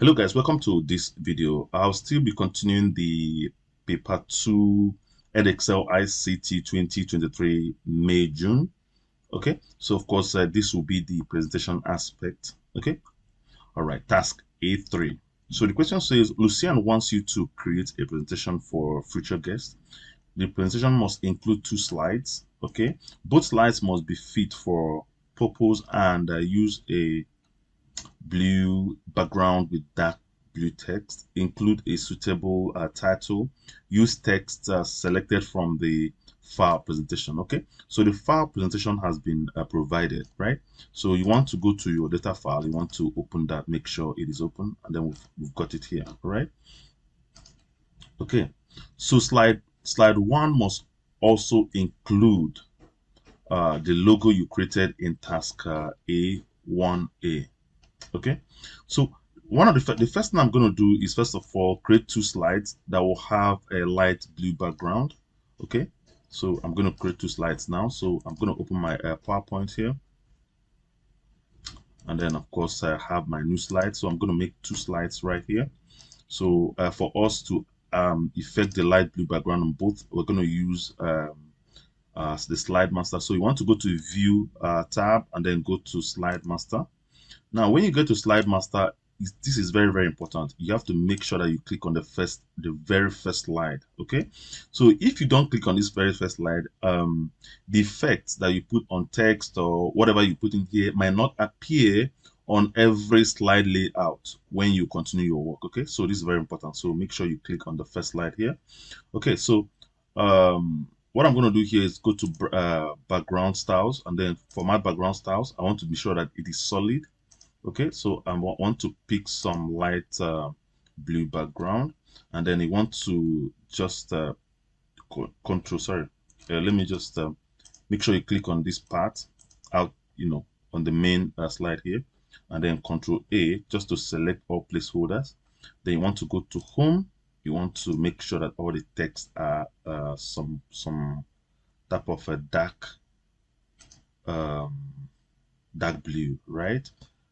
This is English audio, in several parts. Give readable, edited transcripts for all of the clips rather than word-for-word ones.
Hello guys, welcome to this video. I'll still be continuing the paper 2 Edexcel ICT 2023 May June. Okay, so of course this will be the presentation aspect. Okay, all right, task A3. So the question says Lucian wants you to create a presentation for future guests. The presentation must include 2 slides. Okay, both slides must be fit for purpose and use a blue background with dark blue text, include a suitable title, use text selected from the file presentation. Okay, so the file presentation has been provided, right? So you want to go to your data file, you want to open that, make sure it is open, and then we've got it here, all right? Okay, so slide 1 must also include the logo you created in task A1A. Okay, so one of the first thing I'm going to do is first of all create 2 slides that will have a light blue background. Okay, so I'm going to create 2 slides now. So I'm going to open my PowerPoint here, and then of course I have my new slide. So I'm going to make 2 slides right here. So for us to effect the light blue background on both, we're going to use the slide master. So you want to go to view tab and then go to slide master. Now, when you get to slide master, this is very, very important. You have to make sure that you click on the very first slide. Okay. So if you don't click on this very first slide, the effects that you put on text or whatever you put in here might not appear on every slide layout when you continue your work. Okay. So this is very important. So make sure you click on the first slide here. Okay. So, what I'm going to do here is go to background styles, and then for my background styles, I want to be sure that it is solid. Okay, so I want to pick some light blue background, and then you want to just control, sorry, let me just make sure you click on this part out, on the main slide here, and then Control A just to select all placeholders. Then you want to go to home. You want to make sure that all the text are some type of a um, dark blue, right?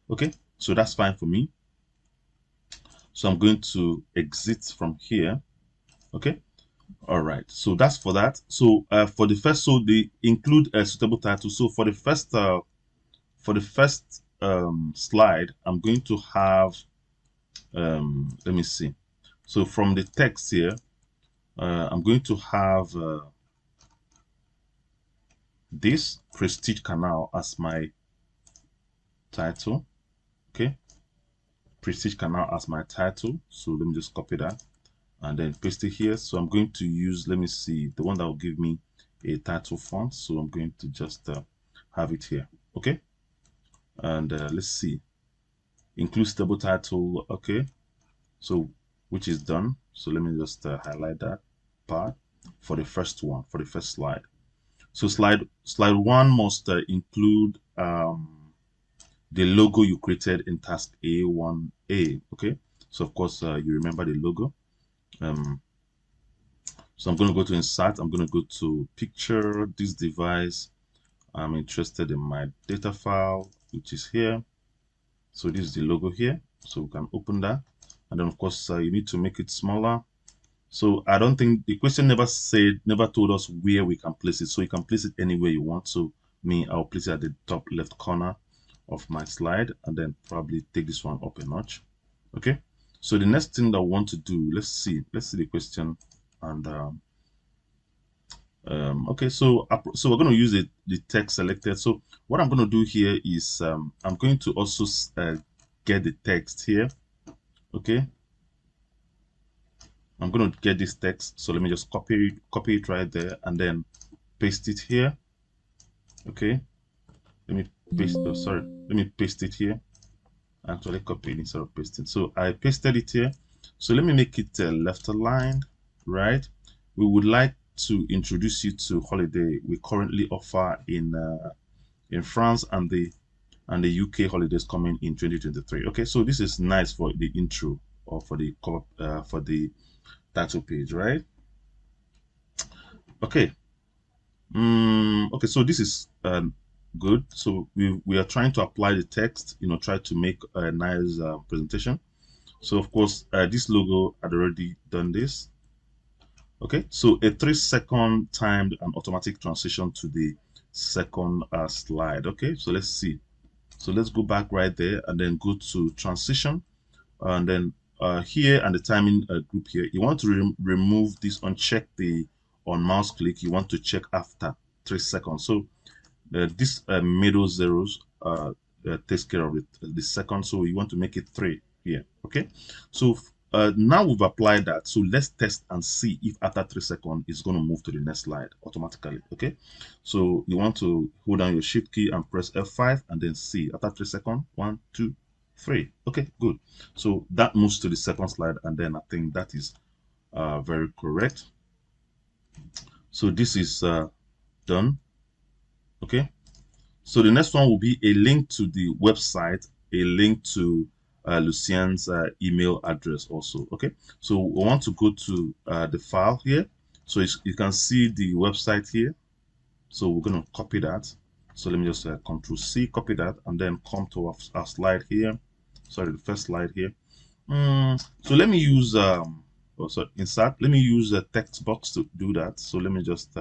Okay, so that's fine for me. So I'm going to exit from here. Okay, all right, so that's for that. So for the first, so they include a suitable title. So for the first slide, I'm going to have let me see. So from the text here, I'm going to have this Prestige Canal as my title. Okay, Prestige Canal as my title. So let me just copy that and then paste it here. So I'm going to use, let me see, the one that will give me a title font. So I'm going to just have it here. Okay, and let's see, include stable title. Okay, so which is done. So let me just highlight that part for the first one, for the first slide. So slide 1 must include the logo you created in task A1A. Okay, so of course you remember the logo. So I'm going to go to insert. I'm going to go to picture, this device. I'm interested in my data file, which is here. So this is the logo here. So we can open that. And then of course you need to make it smaller. So I don't think the question never told us where we can place it. So you can place it anywhere you want. So I'll place it at the top left corner of my slide and then probably take this one up a notch. Okay. So the next thing that I want to do, let's see the question. And okay, so we're going to use the text selected. So what I'm going to do here is I'm going to also get the text here. Okay, I'm going to get this text. So let me just copy it right there and then paste it here. Okay, let me paste. Oh, sorry, let me paste it here. Actually, copy it instead of pasting. So I pasted it here. So let me make it left aligned. Right, we would like to introduce you to holiday we currently offer in France and the UK holidays coming in 2023. Okay, so this is nice for the intro or for the title page, right? Okay. Okay, so this is good. So we are trying to apply the text, try to make a nice presentation. So of course, this logo had already done this. Okay, so a 3-second timed and automatic transition to the second slide. Okay, so let's see. So let's go back right there and then go to transition, and then here and the timing group here. You want to remove this, uncheck the on mouse click. You want to check after 3 seconds. So this middle zeros takes care of it, the second, so you want to make it 3 here. Okay, so now we've applied that, so let's test and see if after 3 seconds it's going to move to the next slide automatically. Okay, so you want to hold down your shift key and press F5 and then see after 3 seconds. 1, 2, 3. Okay, good. So that moves to the second slide, and then I think that is very correct. So this is done. Okay, so the next one will be a link to the website, a link to Lucien's email address also. Okay, so we want to go to the file here. So you can see the website here. So we're going to copy that. So let me just Control C, copy that, and then come to our slide here. Sorry, the first slide here. So let me use insert. Let me use a text box to do that. So let me just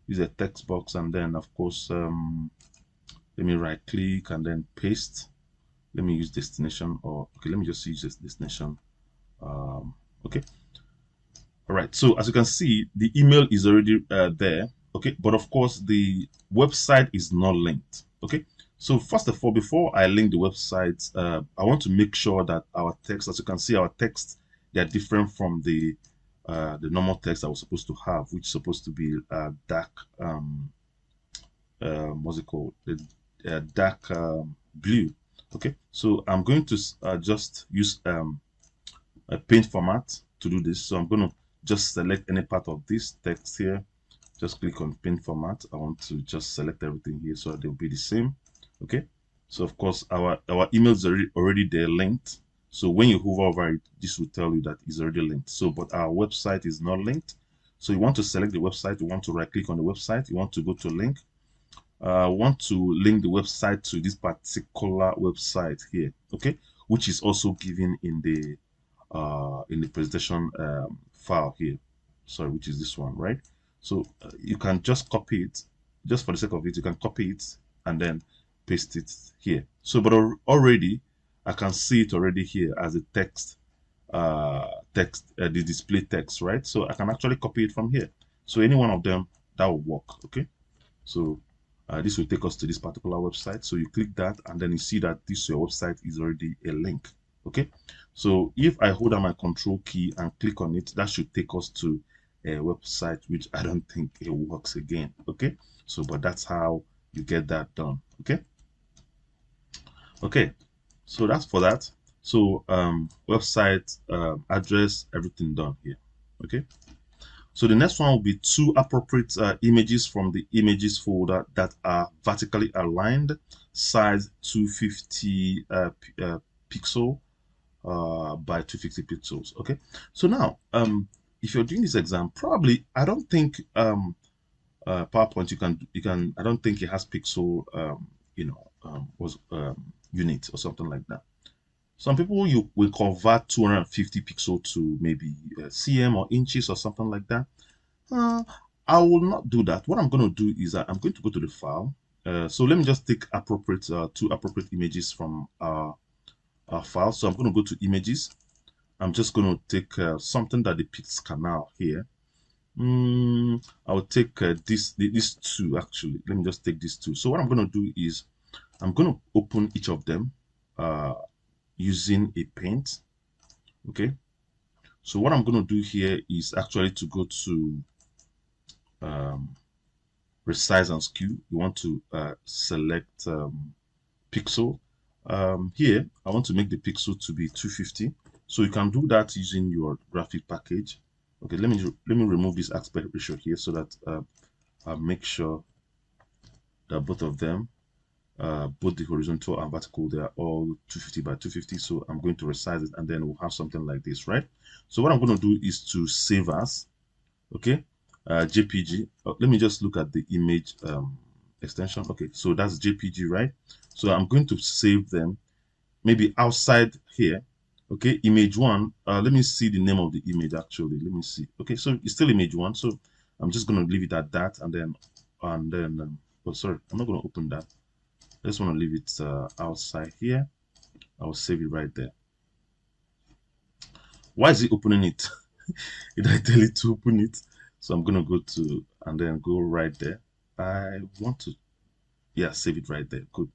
use a text box, and then of course let me right click and then paste. Let me use destination, or okay, let me just use this destination. Okay, all right, so as you can see, the email is already there. Okay, but of course the website is not linked. Okay, so first of all, before I link the website, I want to make sure that our text, as you can see, our text, they are different from the normal text that we're supposed to have, which is supposed to be dark what's it called, the dark blue. Okay, so I'm going to just use a paint format to do this. So I'm going to just select any part of this text here, just click on paint format. I want to just select everything here so they'll be the same. Okay, so of course our email is already there linked. So when you hover over it, this will tell you that it's already linked. So but our website is not linked. So you want to select the website, you want to right click on the website, you want to go to link. Want to link the website to this particular website here, okay, which is also given in the presentation file here. Sorry, which is this one, right? So you can just copy it, just for the sake of it. You can copy it and then paste it here. So, but already I can see it already here as a text, the display text, right? So I can actually copy it from here. So any one of them that will work, okay? So this will take us to this particular website. So you click that, and then you see that this your website is already a link. Okay, so if I hold down my control key and click on it, that should take us to a website, which I don't think it works again. Okay, so but that's how you get that done. Okay, okay, so that's for that. So website address, everything done here. Okay, so the next one will be 2 appropriate images from the images folder that are vertically aligned, size 250 pixel by 250 pixels. Okay, so now if you're doing this exam, probably I don't think PowerPoint you can I don't think it has pixel unit or something like that. Some people you will convert 250 pixel to maybe cm or inches or something like that. I will not do that. What I'm going to do is I'm going to go to the file. So let me just take appropriate 2 appropriate images from our file. So I'm going to go to images. I'm just going to take something that depicts canal here. I'll take these 2 actually. Let me just take these 2. So what I'm going to do is I'm going to open each of them using a paint. Okay, so what I'm going to do here is actually to go to resize and skew. You want to select pixel. Here I want to make the pixel to be 250, so you can do that using your graphic package. Okay, let me remove this aspect ratio here so that I'll make sure that both of them, both the horizontal and vertical, they are all 250 by 250. So I'm going to resize it, and then we'll have something like this, right? So what I'm going to do is to save as, okay, JPG. Let me just look at the image extension. Okay, so that's JPG, right? So I'm going to save them maybe outside here. Okay, image one. Let me see the name of the image actually. Let me see. Okay, so it's still image one. So I'm just gonna leave it at that, and then oh sorry, I'm not gonna open that. I just want to leave it outside here. I'll save it right there. Why is it opening it? Did I tell it to open it? So I'm gonna go to and then go right there. I want to, yeah, save it right there. Good.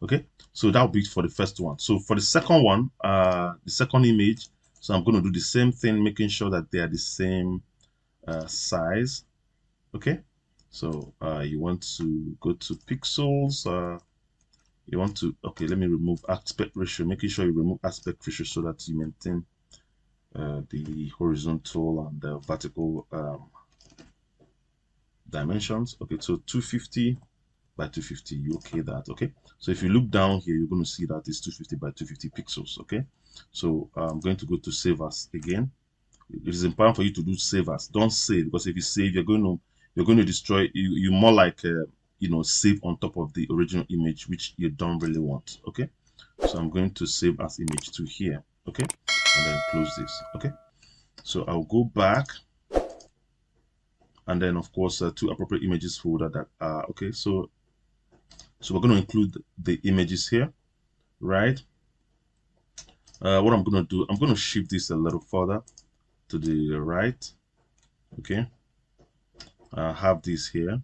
Okay, so that'll be for the first one. So for the second one, the second image, so I'm going to do the same thing, making sure that they are the same size. Okay, so you want to go to pixels. You want to, okay, let me remove aspect ratio, making sure you remove aspect ratio so that you maintain the horizontal and the vertical dimensions. Okay, so 250 by 250, you okay that. Okay, so if you look down here, you're going to see that it's 250 by 250 pixels. Okay, so I'm going to go to save as again. It is important for you to do save as. Don't save, because if you save, you're going to destroy. You more like you know, save on top of the original image, which you don't really want. Okay, so I'm going to save as image to here. Okay, and then close this. Okay, so I'll go back, and then of course to appropriate images folder that okay. So we're going to include the images here, right? What I'm going to do, I'm going to shift this a little further to the right. Okay, I have this here,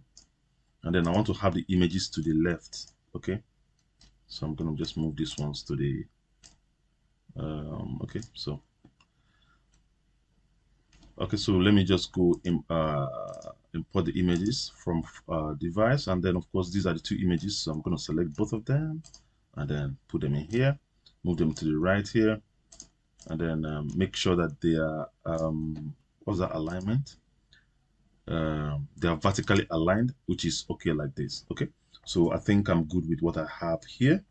and then I want to have the images to the left. Okay, so I'm going to just move these ones to the okay, so let me just go in, import the images from device, and then of course these are the two images, so I'm going to select both of them and then put them in here, move them to the right here, and then make sure that they are what's that alignment, they are vertically aligned, which is okay like this. Okay, so I think I'm good with what I have here.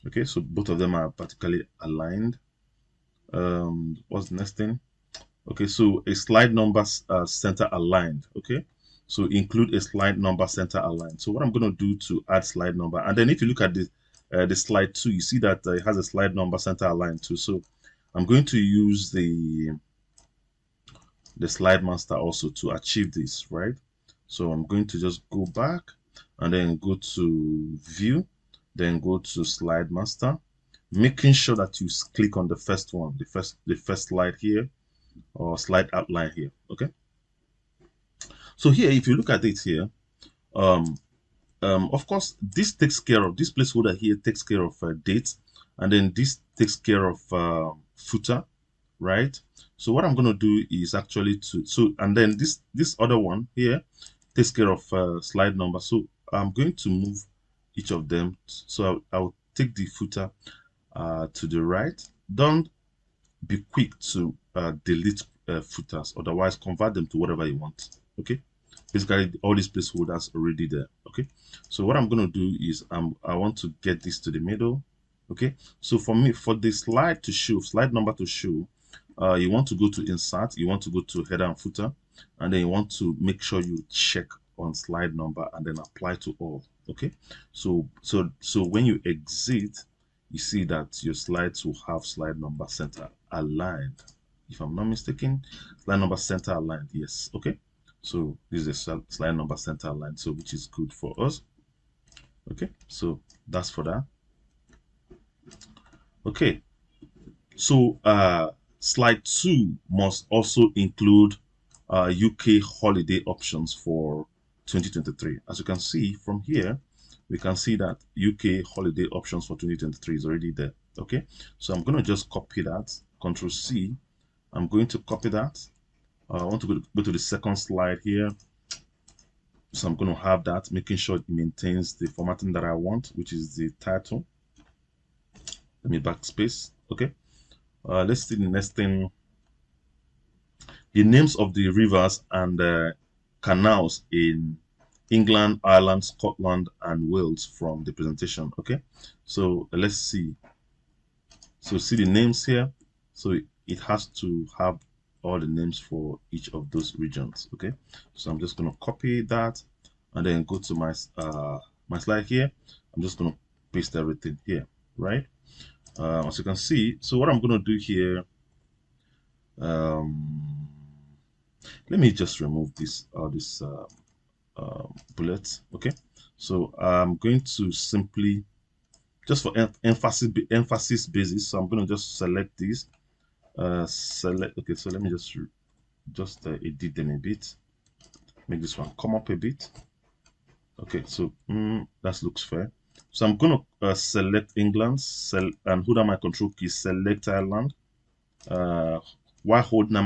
Okay, so both of them are vertically aligned. What's the next thing? Okay, so a slide number center aligned. Okay, so include a slide number center aligned. So what I'm going to do to add slide number, and then if you look at the slide 2, you see that it has a slide number center aligned too. So I'm going to use the slide master also to achieve this, right? So I'm going to just go back and then go to view, then go to slide master, making sure that you click on the first one, the first slide here, or slide outline here. Okay, so here if you look at it here, of course this takes care of, this placeholder here takes care of date, and then this takes care of footer, right? So what I'm going to do is actually and then this other one here takes care of slide number. So I'm going to move each of them. So I'll take the footer to the right. Don't be quick to delete footers, otherwise convert them to whatever you want. Okay, basically all these placeholders already there. Okay, so what I'm going to do is I want to get this to the middle. Okay, so for me, for the slide to show, slide number to show, you want to go to insert, you want to go to header and footer, and then you want to make sure you check on slide number and then apply to all. Okay, so when you exit, you see that your slides will have slide number center aligned. If I'm not mistaken, slide number center aligned. Yes. Okay, so this is a slide number center aligned, so which is good for us. Okay, so that's for that. Okay, so slide 2 must also include UK holiday options for 2023. As you can see from here, we can see that UK holiday options for 2023 is already there. Okay, so I'm going to just copy that, Control C. I'm going to copy that. I want to go to the second slide here. So I'm going to have that, making sure it maintains the formatting that I want, which is the title. Let me backspace. Okay, let's see the next thing. The names of the rivers and canals in England, Ireland, Scotland, and Wales from the presentation. Okay, so let's see. So see the names here. So it has to have all the names for each of those regions. Okay, so I'm just going to copy that and then go to my my slide here. I'm just going to paste everything here, right? As you can see, so what I'm going to do here, um, let me just remove this bullet. Okay, so I'm going to simply, just for emphasis basis, so I'm going to just select this. Select. Okay, so let me just edit them a bit. Make this one come up a bit. Okay, so that looks fair. So I'm going to select England, and hold down my control key, select Ireland. While holding down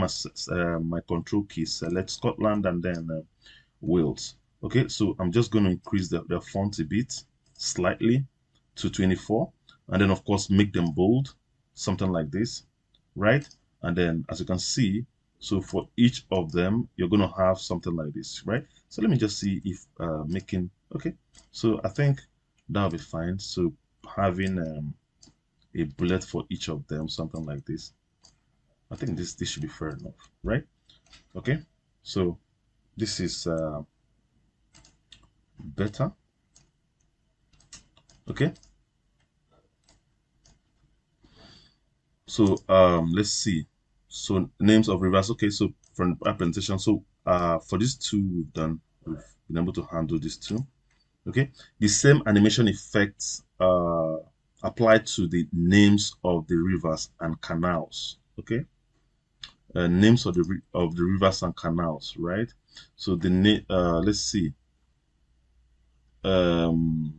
my control key, select Scotland, and then Wales. Okay, so I'm just going to increase the font a bit, slightly, to 24, and then of course make them bold, something like this, right? And then as you can see, so for each of them, you're going to have something like this, right? So let me just see if making, okay, so I think that'll be fine. So having a bullet for each of them, something like this. I think this should be fair enough, right? Okay, so this is better. Okay, so let's see. So names of rivers. Okay, so from our presentation, so for these two we've done, we've been able to handle these two. Okay, the same animation effects applied to the names of the rivers and canals. Okay, names of the rivers and canals, right? So the name, let's see. Um,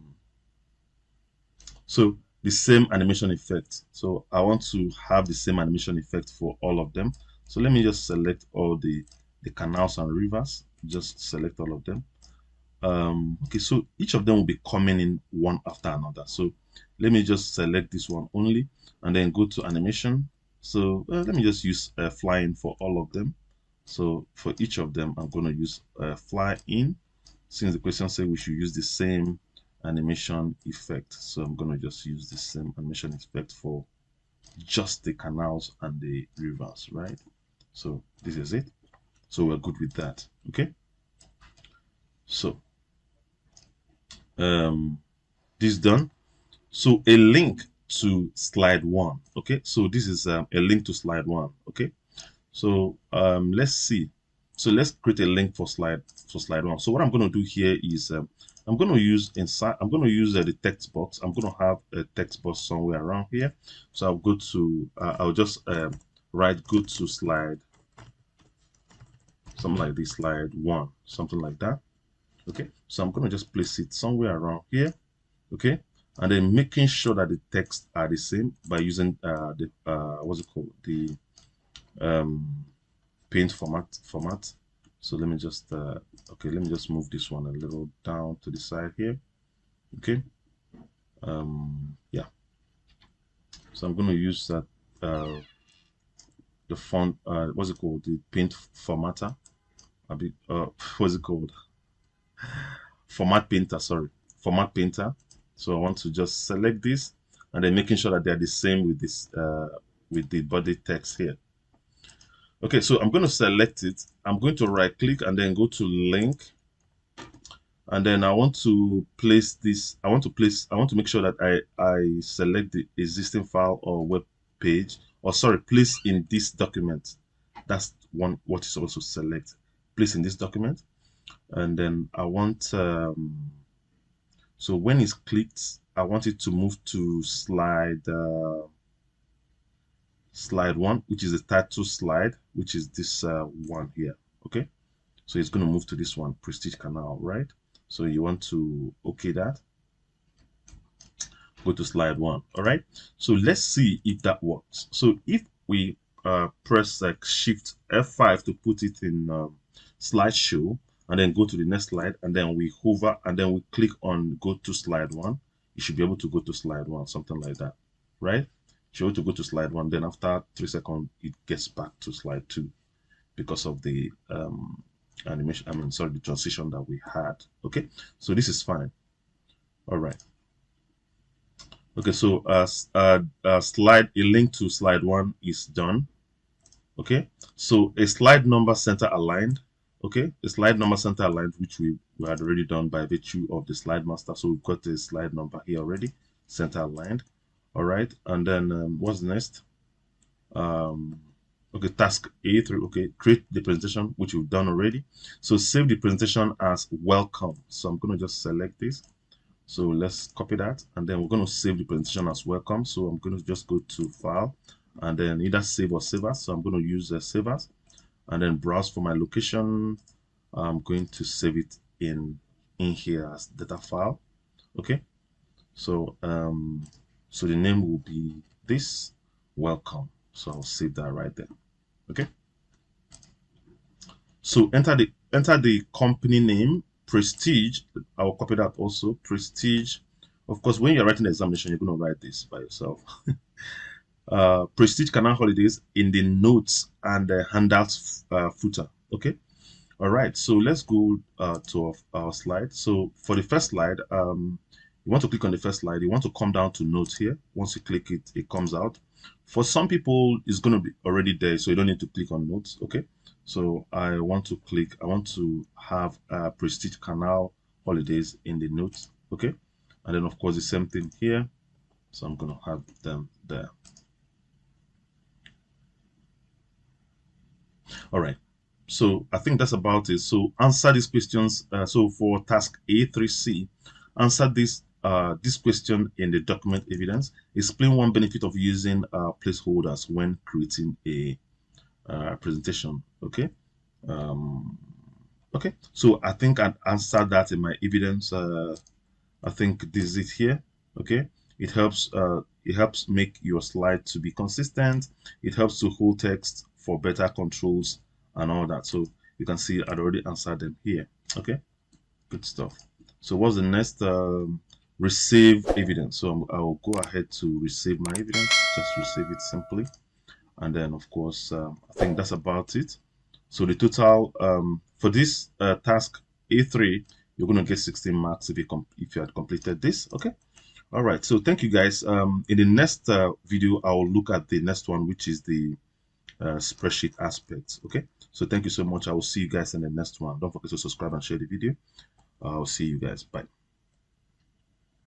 so the same animation effect. So I want to have the same animation effect for all of them. So let me just select all the canals and rivers. Just select all of them. Okay, so each of them will be coming in one after another. So let me just select this one only, and then go to animation. So let me just use fly in for all of them. So for each of them, I'm going to use fly in, since the question said we should use the same animation effect. So I'm going to just use the same animation effect for just the canals and the rivers, right? So this is it. So we're good with that. Okay, so this done. So a link to slide one. Okay, so this is a link to slide one. Okay, so let's see. So let's create a link for slide one. So what I'm going to do here is I'm going to use inside. I'm going to use the text box. I'm going to have a text box somewhere around here. So I'll go to. I'll just write go to slide. Something like this, slide one, something like that. Okay, so I'm going to just place it somewhere around here. Okay, and then making sure that the text are the same by using the what's it called, the paint format. So let me just okay, let me just move this one a little down to the side here. Okay, yeah, so I'm going to use that the font, what's it called, the paint formatter, a bit what's it called, format painter, sorry, format painter. So I want to just select this, and then making sure that they're the same with this with the body text here. Okay, so I'm going to select it. I'm going to right click and then go to link, and then I want to place this. I want to make sure that I select the existing file or web page, or sorry, place in this document. That's what is also select. Place in this document, and then I want so when it's clicked, I want it to move to slide one, which is the title slide, which is this one here. Okay, so it's going to move to this one, Prestige Canal, right? So you want to okay that, go to slide one. All right, so let's see if that works. So if we press like shift F5 to put it in slideshow, and then go to the next slide, and then we hover, and then we click on go to slide one, you should be able to go to slide one, something like that, right? You should be able to go to slide one, then after 3 seconds it gets back to slide two, because of the animation, I mean, sorry, the transition that we had. Okay, so this is fine. All right. Okay, so slide, a link to slide one is done. Okay, so a slide number center aligned. Okay, a slide number center aligned, which we had already done by virtue of the slide master. So we've got the slide number here already, center aligned. All right, and then what's next? Okay, task A3. Okay, create the presentation, which we've done already. So save the presentation as welcome. So I'm going to just select this. So let's copy that, and then we're going to save the presentation as welcome. So I'm going to just go to file and then either save or save as. So I'm going to use save as, and then browse for my location. I'm going to save it in here as data file. Okay, so so the name will be this, welcome. So I'll save that right there. Okay, so enter the company name, Prestige. I'll copy that also, Prestige. Of course, when you're writing the examination, you're going to write this by yourself. Prestige Canal Holidays in the notes and the handouts footer. Okay, all right, so let's go to our slide. So for the first slide, you want to click on the first slide. You want to come down to notes here. Once you click it, it comes out. For some people, it's going to be already there, so you don't need to click on notes. Okay, so I want to have Prestige Canal Holidays in the notes. Okay, and then of course the same thing here. So I'm going to have them there. All right. So I think that's about it. So answer these questions. So for task A3C, answer this question in the document evidence. Explain one benefit of using placeholders when creating a presentation. Okay. Um, okay. So I think I answered that in my evidence. I think this is it here. Okay. It helps make your slide to be consistent. It helps to hold text for better controls and all that. So you can see I'd already answered them here. Okay, good stuff. So what's the next? Receive evidence. So I'll go ahead to receive my evidence. Just receive it simply, and then of course I think that's about it. So the total for this task A3, you're going to get 16 marks if you had completed this. Okay. All right. So thank you guys. In the next video, I'll look at the next one, which is the spreadsheet aspect. Okay. So thank you so much. I will see you guys in the next one. Don't forget to subscribe and share the video. I'll see you guys. Bye.